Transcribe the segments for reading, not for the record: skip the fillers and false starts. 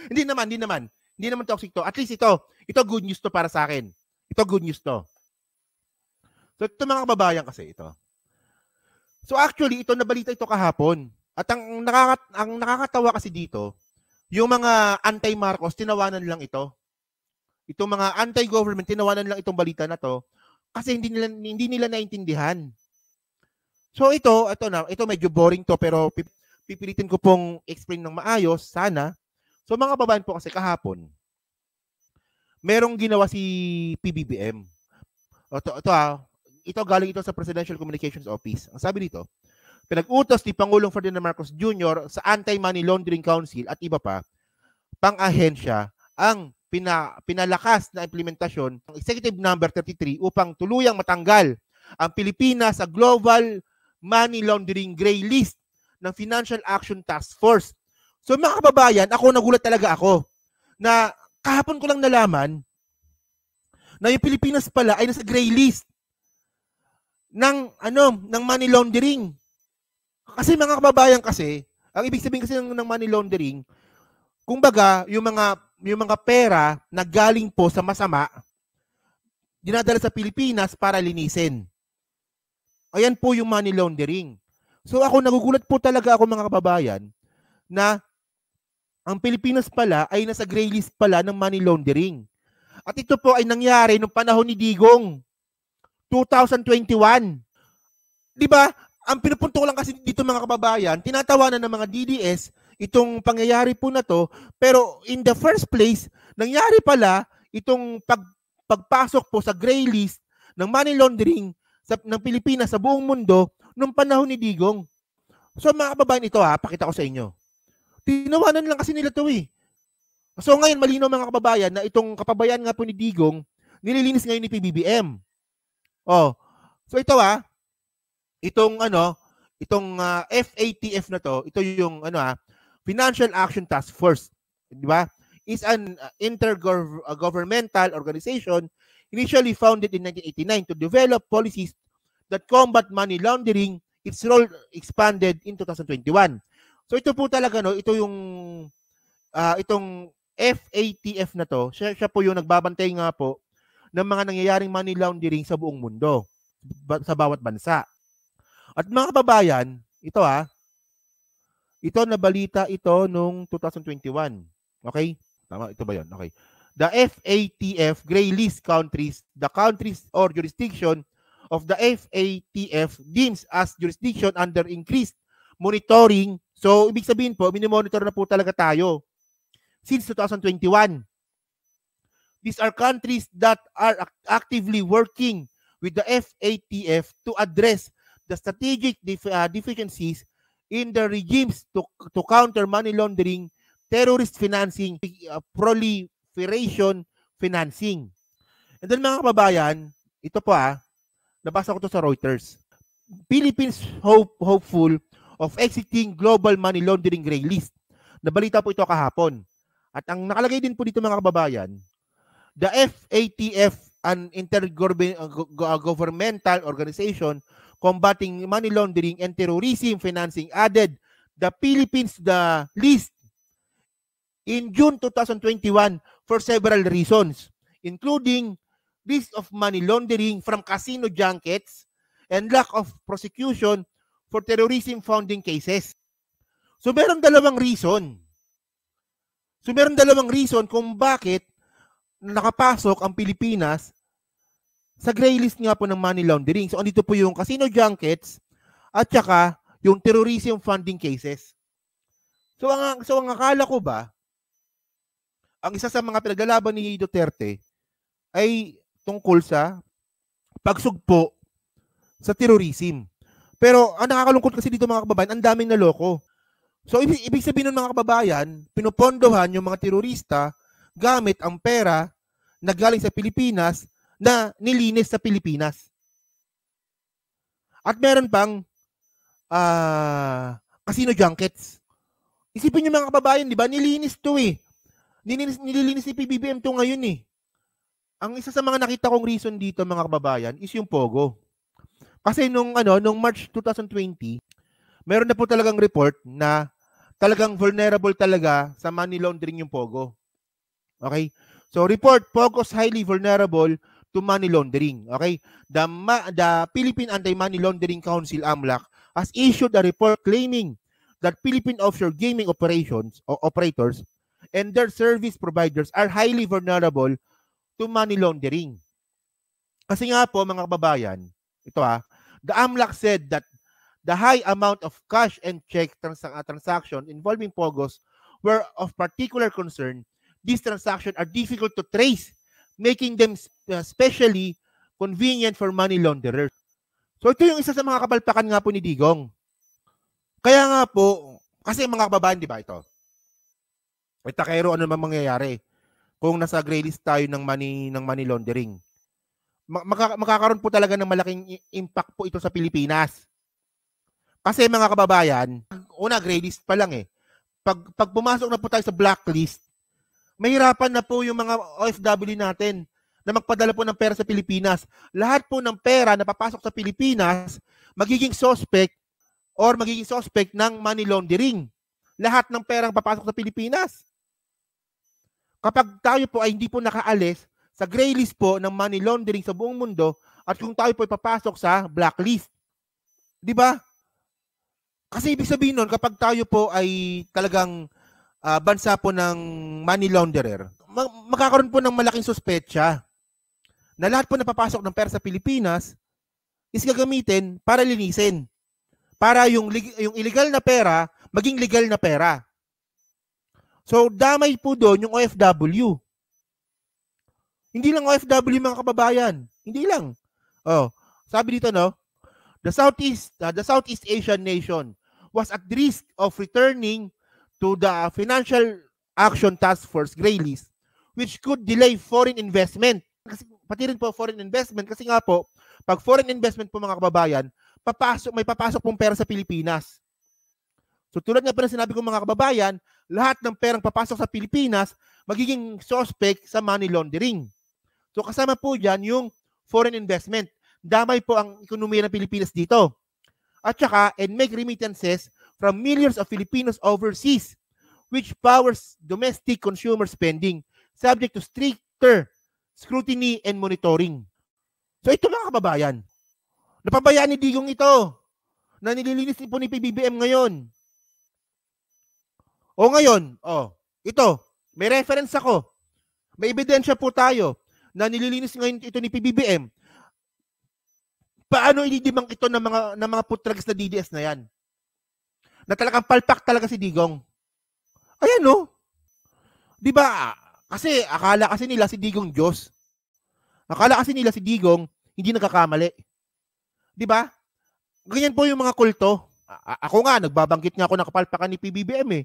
Hindi naman. Hindi naman toxic to. At least ito good news to para sa akin. Ito good news to. So ito mga kababayan kasi ito. So actually, ito nabalita ito kahapon. At ang nakakatawa kasi dito, yung mga anti-Marcos, tinawanan lang ito. Itong mga anti-government, tinawanan lang itong balita na to kasi hindi nila naintindihan. So ito medyo boring to pero pipilitin ko pong explain ng maayos sana. So mga kababayan po kasi kahapon, merong ginawa si PBBM. Ito galing ito sa Presidential Communications Office. Ang sabi dito, pinag-utos ni Pangulong Ferdinand Marcos Jr. sa Anti-Money Laundering Council at iba pa, pang-ahensya ang pinalakas na implementasyon ng Executive Number 33 upang tuluyang matanggal ang Pilipinas sa Global Money Laundering Gray List ng Financial Action Task Force. So mga kababayan, nagulat talaga ako na kahapon ko lang nalaman na yung Pilipinas pala ay nasa gray list ng money laundering. Kasi mga kababayan kasi, ang ibig sabihin kasi ng money laundering, kumbaga yung mga pera na galing po sa masama dinadala sa Pilipinas para linisin. Ayan po yung money laundering. So nagugulat po talaga ako mga kababayan na ang Pilipinas pala ay nasa gray list pala ng money laundering. At ito po ay nangyari nung panahon ni Digong, 2021. Di ba? Ang pinupunto ko lang kasi dito mga kababayan, tinatawanan ng mga DDS itong pangyayari po na to, pero in the first place, nangyari pala itong pagpasok po sa gray list ng money laundering ng Pilipinas sa buong mundo nung panahon ni Digong. So mga kababayan, ito pakita ko sa inyo. Tinawanan lang kasi nila to eh. So ngayon, malinaw mga kababayan na itong kapabayan nga po ni Digong, nililinis ngayon ni PBBM. So ito itong FATF na to, ito yung Financial Action Task Force, di ba? Is an intergovernmental organization initially founded in 1989 to develop policies that combat money laundering. Its role expanded in 2021. So ito po talaga ito yung itong FATF na to, siya po yung nagbabantay nga po ng mga nangyayaring money laundering sa buong mundo, sa bawat bansa. At mga kababayan, ito na balita ito nung 2021. Okay? Tama, ito ba yun? Okay. The FATF gray list countries, the countries or jurisdiction of the FATF deems as jurisdiction under increased monitoring. So, ibig sabihin po, minimonitor na po talaga tayo since 2021. These are countries that are actively working with the FATF to address the strategic deficiencies in the regimes to counter money laundering, terrorist financing, proliferation financing. And then mga kababayan, ito po nabasa ko to sa Reuters. Philippines hopeful of exiting global money laundering gray list. Nabalita po ito kahapon. At ang nakalagay din po dito mga kababayan, the FATF, an intergovernmental organization combating money laundering and terrorism financing, added the Philippines the list in June 2021 for several reasons, including risk of money laundering from casino junkets and lack of prosecution for terrorism funding cases. So meron dalawang reason. Kung bakit nakapasok ang Pilipinas sa gray list nga po ng money laundering. So andito po yung casino junkets at saka yung terrorism funding cases. So ang akala ko ba, ang isa sa mga pinaglalaban ni Duterte ay tungkol sa pagsugpo sa terrorism. Pero ang nakakalungkot kasi dito mga kababayan, ang daming naloko. So ibig sabihin ng mga kababayan, pinupondohan yung mga terorista gamit ang pera na galing sa Pilipinas na nilinis sa Pilipinas. At meron pang casino junkets. Isipin niyo mga kababayan, di ba? Nilinis to eh. Nililinis ni PBBM to ngayon eh. Ang isa sa mga nakita kong reason dito mga kababayan is yung Pogo. Kasi nung March 2020, meron na po talagang report na talagang vulnerable talaga sa money laundering yung Pogo. Okay? So report, Pogo's highly vulnerable to money laundering. Okay? The Philippine Anti-Money Laundering Council, AMLAC, has issued a report claiming that Philippine offshore gaming operations or operators and their service providers are highly vulnerable to money laundering. Kasi nga po, mga kababayan, ito the AMLAC said that the high amount of cash and check transaction involving Pogos were of particular concern. These transactions are difficult to trace, making them especially convenient for money launderers. So ito yung isa sa mga kapalpakan nga po ni Digong. Kaya nga po, kasi mga kababayan, di ba ito? Kero ano naman mangyayari kung nasa gray list tayo ng money laundering. Makakaroon po talaga ng malaking impact po ito sa Pilipinas. Kasi mga kababayan, una gray list pa lang eh. Pag pumasok na po tayo sa blacklist, mahirapan na po yung mga OFW natin na magpadala po ng pera sa Pilipinas. Lahat po ng pera na papasok sa Pilipinas, magiging suspect ng money laundering. Lahat ng perang papasok sa Pilipinas. Kapag tayo po ay hindi po nakaalis sa gray list po ng money laundering sa buong mundo at kung tayo po ay papasok sa blacklist. Di ba? Kasi ibig sabihin nun, kapag tayo po ay talagang bansa po ng money launderer, magkakaroon po ng malaking suspetsa na lahat po na papasok ng pera sa Pilipinas is gagamitin para linisin. Para yung illegal na pera, maging legal na pera. So, damay po doon yung OFW. Hindi lang OFW mga kababayan. Hindi lang. Sabi dito, no? The Southeast Asian nation was at risk of returning to the Financial Action Task Force gray list, which could delay foreign investment. Kasi, pati rin po foreign investment kasi nga po, pag foreign investment po mga kababayan, may papasok pong pera sa Pilipinas. So tulad nga pa na sinabi ko mga kababayan, lahat ng perang papasok sa Pilipinas magiging suspect sa money laundering. So kasama po dyan yung foreign investment. Damay po ang ekonomiya ng Pilipinas dito. At saka, and make remittances from millions of Filipinos overseas, which powers domestic consumer spending, subject to stricter scrutiny and monitoring. So ito mga kababayan, napabayaan ni Digong ito, na nililinis po ni PBBM ngayon. Ngayon, ito, may reference ako. May ebidensya po tayo na nililinis ngayon ito ni PBBM. Paano ididimang ito ng mga putrags na DDS na yan? Na talagang palpak talaga si Digong. Ayan no? Di ba? Kasi akala kasi nila si Digong Diyos. Akala kasi nila si Digong hindi nagkakamali. Di ba? Ganyan po yung mga kulto. Ako nga, nagbabanggit nga ako ng kapalpakan ni PBBM eh.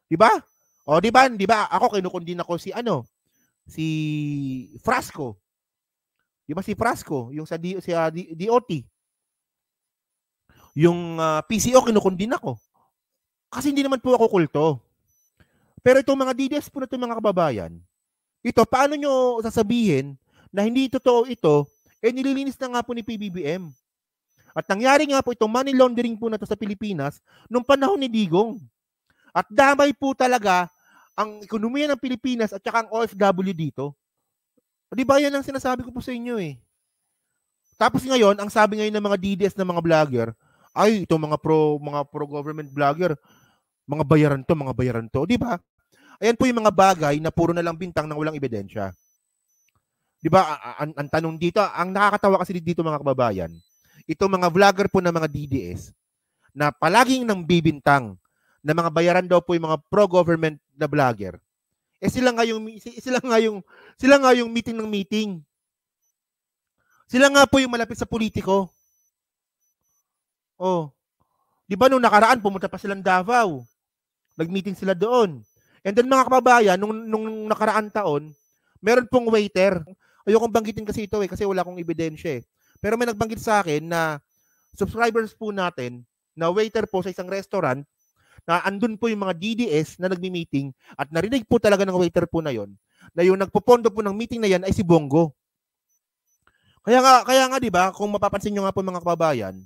Di ba? Di ba? Ako kinukundin ako si Frasco. Di ba si Frasco? Yung sa DOT. Yung PCO kinukundin ako. Kasi hindi naman po ako kulto. Pero itong mga DDS po na itong mga kababayan, ito, paano nyo sasabihin na hindi totoo ito, nililinis na nga po ni PBBM. At nangyari nga po itong money laundering po na ito sa Pilipinas nung panahon ni Digong. At damay po talaga ang ekonomiya ng Pilipinas at saka ang OFW dito. Di ba yan ang sinasabi ko po sa inyo eh. Tapos ngayon, ang sabi ngayon ng mga DDS na mga vlogger, ay ito mga pro-government vlogger, mga bayaran to. Di ba? Ayan po yung mga bagay na puro na lang bintang nang walang ebidensya. Di ba? Ang tanong dito, ang nakakatawa kasi dito mga kababayan, itong mga vlogger po na mga DDS na palaging nang bibintang na mga bayaran daw po yung mga pro-government na vlogger. Sila nga yung meeting ng meeting. Sila nga po yung malapit sa politiko. Di ba nung nakaraan pumunta pa silang Davao. Nag-meeting sila doon. And then mga kababayan, nung nakaraan taon, meron pong waiter. Ayokong banggitin kasi ito kasi wala akong ebidensya eh. Pero may nagbanggit sa akin na subscribers po natin na waiter po sa isang restaurant na andun po yung mga DDS na nagmi-meeting at narinig po talaga ng waiter po na yon na yung nagpopondo po ng meeting na yan ay si Bongo. Kaya nga 'di ba, kung mapapansin niyo nga po mga kababayan,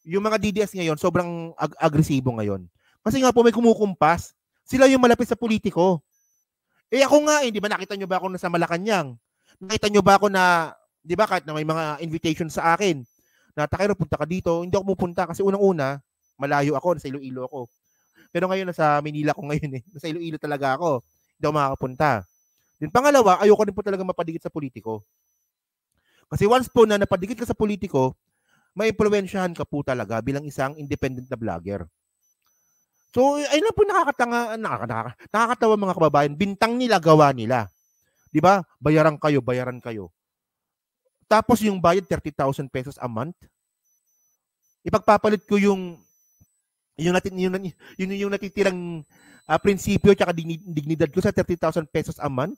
yung mga DDS ngayon sobrang agresibo ngayon. Kasi nga po may kumukumpas. Sila yung malapit sa politiko. Eh ako nga, di ba nakita nyo ba ako nasa Malacanang? Nakita nyo ba ako na, di ba kahit na may mga invitation sa akin, na Takero, punta ka dito. Hindi ako pupunta kasi unang-una, malayo ako, nasa Iloilo ako. Pero ngayon nasa Manila ko ngayon eh. Nasa Iloilo talaga ako. Hindi ako makakapunta. Then pangalawa, ayoko din po talaga mapadigit sa politiko. Kasi once po na napadigit ka sa politiko, maimpluwensyahan ka po talaga bilang isang independent na vlogger. So, ayun lang po nakakatawa mga kababayan. Bintang nila, gawa nila. Di ba? Bayaran kayo. Tapos yung bayad, 30,000 pesos a month. Ipagpapalit ko yung natitirang prinsipyo at dignidad ko sa 30,000 pesos a month.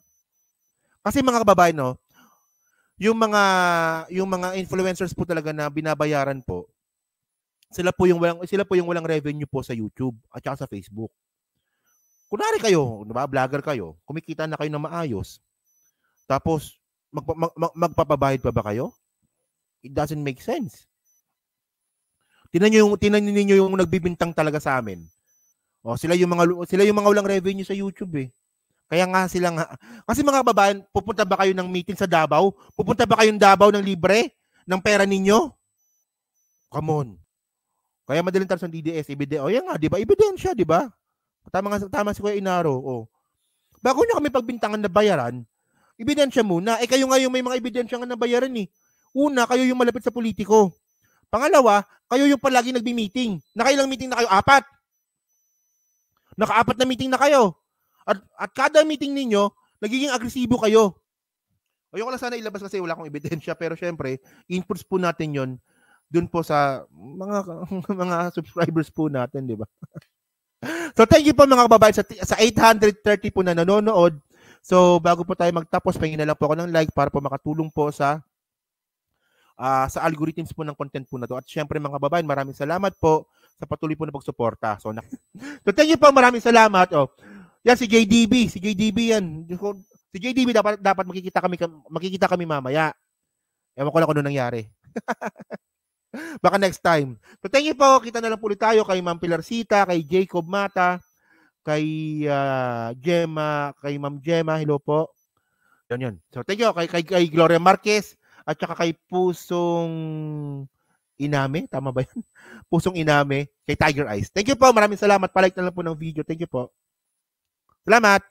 Kasi mga kababayan, no, yung mga influencers po talaga na binabayaran po, sila po yung walang revenue po sa YouTube at saka sa Facebook. Kunwari kayo, diba, vlogger kayo, kumikita na kayo ng maayos. Tapos magpapabayad pa ba kayo? It doesn't make sense. Tingnan niyo yung nagbibintang talaga sa amin. O sila yung mga walang revenue sa YouTube eh. Kaya nga sila nga. Kasi mga babayan, pupunta ba kayo ng meeting sa Davao? Pupunta ba kayong Davao ng libre ng pera ninyo? Come on. Kaya madaling tanong sa DDS, yan nga, di ba? Ebidensya, di ba? Tama si Kuya Inaro. Oh. Bago nyo kami pagbintangan na bayaran, ebidensya muna. Eh kayo nga yung may mga ebidensya nga na bayaran eh. Una, kayo yung malapit sa politiko. Pangalawa, kayo yung palagi nagbi-meeting. Nakailang meeting na kayo? 4. Naka-4 na meeting na kayo. At kada meeting ninyo, nagiging agresibo kayo. Ayoko lang sana ilabas kasi wala akong ebidensya. Pero syempre, inputs po natin yon dun po sa mga subscribers po natin, di ba? So thank you po mga kababayan sa 830 po na nanonood. So bago po tayo magtapos, pahingin na lang po ako ng like para po makatulong po sa algorithms po ng content po na to. At syempre mga kababayan, maraming salamat po sa patuloy po na pagsuporta. So thank you po, maraming salamat. Oh. Yan si JDB yan. Si JDB dapat makikita kami mamaya. Ewan ko lang kung ano nangyari. Baka next time. So thank you po. Kita na lang po ulit tayo kay Ma'am Pilarcita, kay Jacob Mata, kay Gemma, kay Ma'am Gemma. Hello po. Yan. So thank you kay Gloria Marquez at saka kay Pusong Iname. Tama ba yan? Pusong Iname. Kay Tiger Eyes. Thank you po. Maraming salamat. Palike na lang po ng video. Thank you po. Salamat.